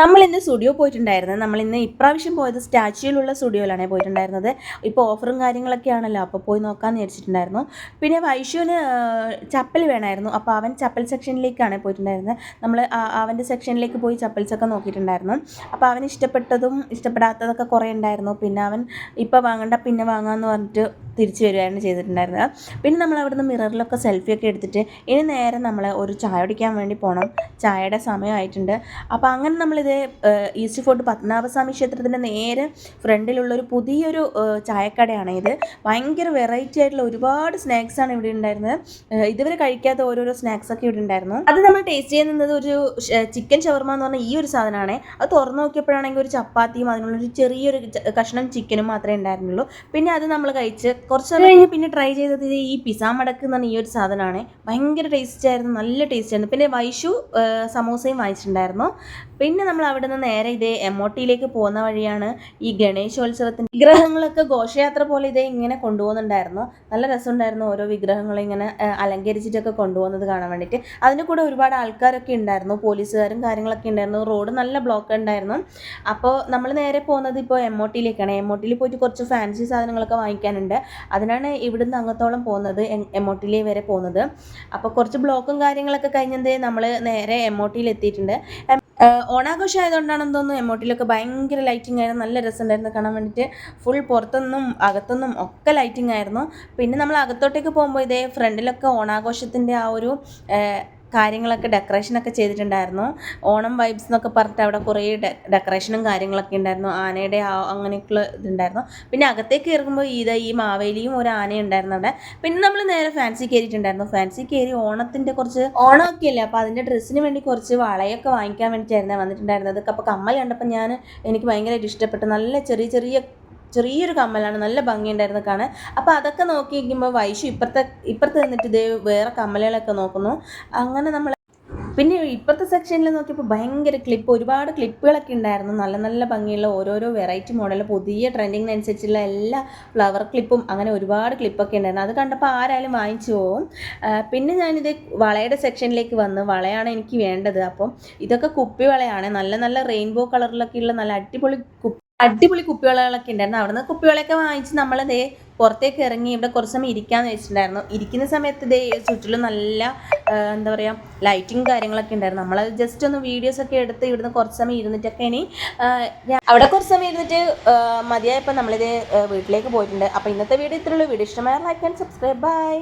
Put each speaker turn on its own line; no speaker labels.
നമ്മളിന്ന് സ്റ്റുഡിയോ പോയിട്ടുണ്ടായിരുന്നത്. നമ്മളിന്ന് ഇപ്രാവശ്യം പോയത് സ്റ്റാച്യൂയിലുള്ള സ്റ്റുഡിയോയിലാണ് പോയിട്ടുണ്ടായിരുന്നത്. ഇപ്പോൾ ഓഫറും കാര്യങ്ങളൊക്കെ ആണല്ലോ, അപ്പോൾ പോയി നോക്കാമെന്ന് വിചാരിച്ചിട്ടുണ്ടായിരുന്നു. പിന്നെ വൈഷുവിന് ചപ്പൽ വേണമായിരുന്നു, അപ്പോൾ അവൻ ചപ്പൽ സെക്ഷനിലേക്കാണ് പോയിട്ടുണ്ടായിരുന്നത്. നമ്മൾ അവൻ്റെ സെക്ഷനിലേക്ക് പോയി ചപ്പൽസൊക്കെ നോക്കിയിട്ടുണ്ടായിരുന്നു. അപ്പോൾ അവന് ഇഷ്ടപ്പെട്ടതും ഇഷ്ടപ്പെടാത്തതൊക്കെ കുറേ ഉണ്ടായിരുന്നു. പിന്നെ അവൻ ഇപ്പോൾ വാങ്ങണ്ട പിന്നെ വാങ്ങാമെന്ന് പറഞ്ഞിട്ട് തിരിച്ചു വരികയാണ് ചെയ്തിട്ടുണ്ടായിരുന്നത്. പിന്നെ നമ്മൾ അവിടുന്ന് മിററിലൊക്കെ സെൽഫിയൊക്കെ എടുത്തിട്ട് ഇനി നേരെ നമ്മൾ ഒരു ചായ കുടിക്കാൻ വേണ്ടി പോകണം. ചായയുടെ സമയമായിട്ടുണ്ട്. അപ്പോൾ അങ്ങനെ നമ്മളിത് ഈസ്റ്റ് ഫോർട്ട് പത്മനാഭസ്വാമി ക്ഷേത്രത്തിൻ്റെ നേരെ ഫ്രണ്ടിലുള്ളൊരു പുതിയൊരു ചായക്കടയാണ് ഇത്. ഭയങ്കര വെറൈറ്റി ആയിട്ടുള്ള ഒരുപാട് സ്നാക്സാണ് ഇവിടെ ഉണ്ടായിരുന്നത്. ഇതുവരെ കഴിക്കാത്ത ഓരോരോ സ്നാക്സൊക്കെ ഇവിടെ ഉണ്ടായിരുന്നു. അത് നമ്മൾ ടേസ്റ്റ് ചെയ്യുന്നത് ഒരു ചിക്കൻ ഷവർമ എന്ന് പറഞ്ഞാൽ ഈ ഒരു സാധനമാണ്. അത് തുറന്നു നോക്കിയപ്പോഴാണെങ്കിൽ ഒരു ചപ്പാത്തിയും അതിനുള്ളൊരു ചെറിയൊരു കഷ്ണം ചിക്കനും മാത്രമേ ഉണ്ടായിരുന്നുള്ളൂ. പിന്നെ അത് നമ്മൾ കഴിച്ച് കുറച്ച് കഴിഞ്ഞ് പിന്നെ ട്രൈ ചെയ്തത് ഈ പിസ്സ മടക്ക് എന്ന് പറഞ്ഞാൽ ഈ ഒരു സാധനമാണ്. ഭയങ്കര ടേസ്റ്റ് ആയിരുന്നു, നല്ല ടേസ്റ്റ് ആയിരുന്നു. പിന്നെ വൈഷു സമോസയും വാങ്ങിച്ചിട്ടുണ്ടായിരുന്നു. പിന്നെ നമ്മൾ അവിടെ നിന്ന് നേരെ ഇതേ എമ്മോട്ടിയിലേക്ക് പോകുന്ന വഴിയാണ് ഈ ഗണേശോത്സവത്തിൻ്റെ വിഗ്രഹങ്ങളൊക്കെ ഘോഷയാത്ര പോലെ ഇതേ ഇങ്ങനെ കൊണ്ടുപോകുന്നുണ്ടായിരുന്നു. നല്ല രസമുണ്ടായിരുന്നു ഓരോ വിഗ്രഹങ്ങളെ ഇങ്ങനെ അലങ്കരിച്ചിട്ടൊക്കെ കൊണ്ടുപോകുന്നത് കാണാൻ വേണ്ടിയിട്ട്. അതിൻ്റെ കൂടെ ഒരുപാട് ആൾക്കാരൊക്കെ ഉണ്ടായിരുന്നു, പോലീസുകാരും കാര്യങ്ങളൊക്കെ ഉണ്ടായിരുന്നു. റോഡ് നല്ല ബ്ലോക്ക് ഉണ്ടായിരുന്നു. അപ്പോൾ നമ്മൾ നേരെ പോകുന്നത് ഇപ്പോൾ എമ്മോട്ടിയിലേക്കാണ്. എമ്മോട്ടിയിൽ പോയിട്ട് കുറച്ച് ഫാൻസി സാധനങ്ങളൊക്കെ വാങ്ങിക്കാനുണ്ട്. അതിനാണ് ഇവിടുന്ന് അങ്ങത്തോളം പോകുന്നത്, എമ്മോട്ടിയിലേ വരെ പോകുന്നത്. അപ്പോൾ കുറച്ച് ബ്ലോക്കും കാര്യങ്ങളൊക്കെ കഴിഞ്ഞതേ നമ്മൾ നേരെ എമ്മോട്ടിയിൽ എത്തിയിട്ടുണ്ട്. ഓണാഘോഷം ആയതുകൊണ്ടാണെന്ന് തോന്നുന്നു എമ്മോട്ടിലൊക്കെ ഭയങ്കര ലൈറ്റിംഗ് ആയിരുന്നു. നല്ല രസമുണ്ടായിരുന്നു കാണാൻ വേണ്ടിയിട്ട്. ഫുൾ പുറത്തുനിന്നും അകത്തുനിന്നും ഒക്കെ ലൈറ്റിംഗ് ആയിരുന്നു. പിന്നെ നമ്മൾ അകത്തോട്ടേക്ക് പോകുമ്പോൾ ഇതേ ഫ്രണ്ടിലൊക്കെ ഓണാഘോഷത്തിൻ്റെ ആ ഒരു കാര്യങ്ങളൊക്കെ ഡെക്കറേഷനൊക്കെ ചെയ്തിട്ടുണ്ടായിരുന്നു. ഓണം വൈബ്സ് എന്നൊക്കെ പറഞ്ഞിട്ട് അവിടെ കുറേ ഡെക്കറേഷനും കാര്യങ്ങളൊക്കെ ഉണ്ടായിരുന്നു. ആനയുടെ അങ്ങനെയൊക്കെയുള്ള ഇതുണ്ടായിരുന്നു. പിന്നെ അകത്തേക്ക് കയറുമ്പോൾ ഈ മാവേലിയും ഒരു ആനയും ഉണ്ടായിരുന്നു അവിടെ. പിന്നെ നമ്മൾ നേരെ ഫാൻസി കയറിയിട്ടുണ്ടായിരുന്നു. ഫാൻസി കയറി ഓണത്തിൻ്റെ കുറച്ച് ഓണമൊക്കെ അല്ലേ, അപ്പോൾ അതിൻ്റെ ഡ്രസ്സിന് വേണ്ടി കുറച്ച് വളയൊക്കെ വാങ്ങിക്കാൻ വേണ്ടിയിട്ടായിരുന്നു വന്നിട്ടുണ്ടായിരുന്നത്. അപ്പോൾ കമ്മൽ കണ്ടപ്പോൾ എനിക്ക് ഭയങ്കരമായിട്ട് ഇഷ്ടപ്പെട്ടു. നല്ല ചെറിയൊരു കമ്മലാണ്, നല്ല ഭംഗിയുണ്ടായിരുന്നു കാണാൻ. അപ്പോൾ അതൊക്കെ നോക്കി നിൽക്കുമ്പോൾ വൈഷു ഇപ്പുറത്ത് നിന്നിട്ട് ഇതേ വേറെ കമ്മലുകളൊക്കെ നോക്കുന്നു. അങ്ങനെ നമ്മൾ പിന്നെ ഇപ്പോഴത്തെ സെക്ഷനിൽ നോക്കിയപ്പോൾ ഭയങ്കര ഒരുപാട് ക്ലിപ്പുകളൊക്കെ ഉണ്ടായിരുന്നു. നല്ല നല്ല ഭംഗിയുള്ള ഓരോരോ വെറൈറ്റി മോഡൽ പുതിയ ട്രെൻഡിങ്ങിനനുസരിച്ചുള്ള എല്ലാ ഫ്ലവർ ക്ലിപ്പും അങ്ങനെ ഒരുപാട് ക്ലിപ്പൊക്കെ ഉണ്ടായിരുന്നു. അത് കണ്ടപ്പോൾ ആരായാലും വാങ്ങിച്ചു പോകും. പിന്നെ ഞാനിത് വളയുടെ സെക്ഷനിലേക്ക് വന്ന് വളയാണ് എനിക്ക് വേണ്ടത്. അപ്പം ഇതൊക്കെ കുപ്പി വളയാണ്, നല്ല നല്ല റെയിൻബോ കളറിലൊക്കെയുള്ള നല്ല അടിപൊളി കുപ്പിവളകളൊക്കെ ഉണ്ടായിരുന്നു. അവിടുന്ന് കുപ്പിവളയൊക്കെ വാങ്ങിച്ച് നമ്മളിതേ പുറത്തേക്ക് ഇറങ്ങി ഇവിടെ കുറച്ച് സമയം ഇരിക്കാമെന്ന് വെച്ചിട്ടുണ്ടായിരുന്നു. ഇരിക്കുന്ന സമയത്ത് ഇതേ ചുറ്റിലും നല്ല എന്താ പറയുക ലൈറ്റിങ് കാര്യങ്ങളൊക്കെ ഉണ്ടായിരുന്നു. നമ്മളത് ജസ്റ്റ് ഒന്ന് വീഡിയോസൊക്കെ എടുത്ത് ഇവിടുന്ന് കുറച്ച് സമയം ഇരുന്നിട്ടൊക്കെ അവിടെ കുറച്ച് സമയം ഇരുന്നിട്ട് മതിയായപ്പോൾ നമ്മളിത് വീട്ടിലേക്ക് പോയിട്ടുണ്ട്. അപ്പോൾ ഇന്നത്തെ വീഡിയോ ഇത്രയുള്ളൂ. വീഡിയോ ഇഷ്ടമായ ലൈക്ക് ആൻഡ് സബ്സ്ക്രൈബ്. ബൈ.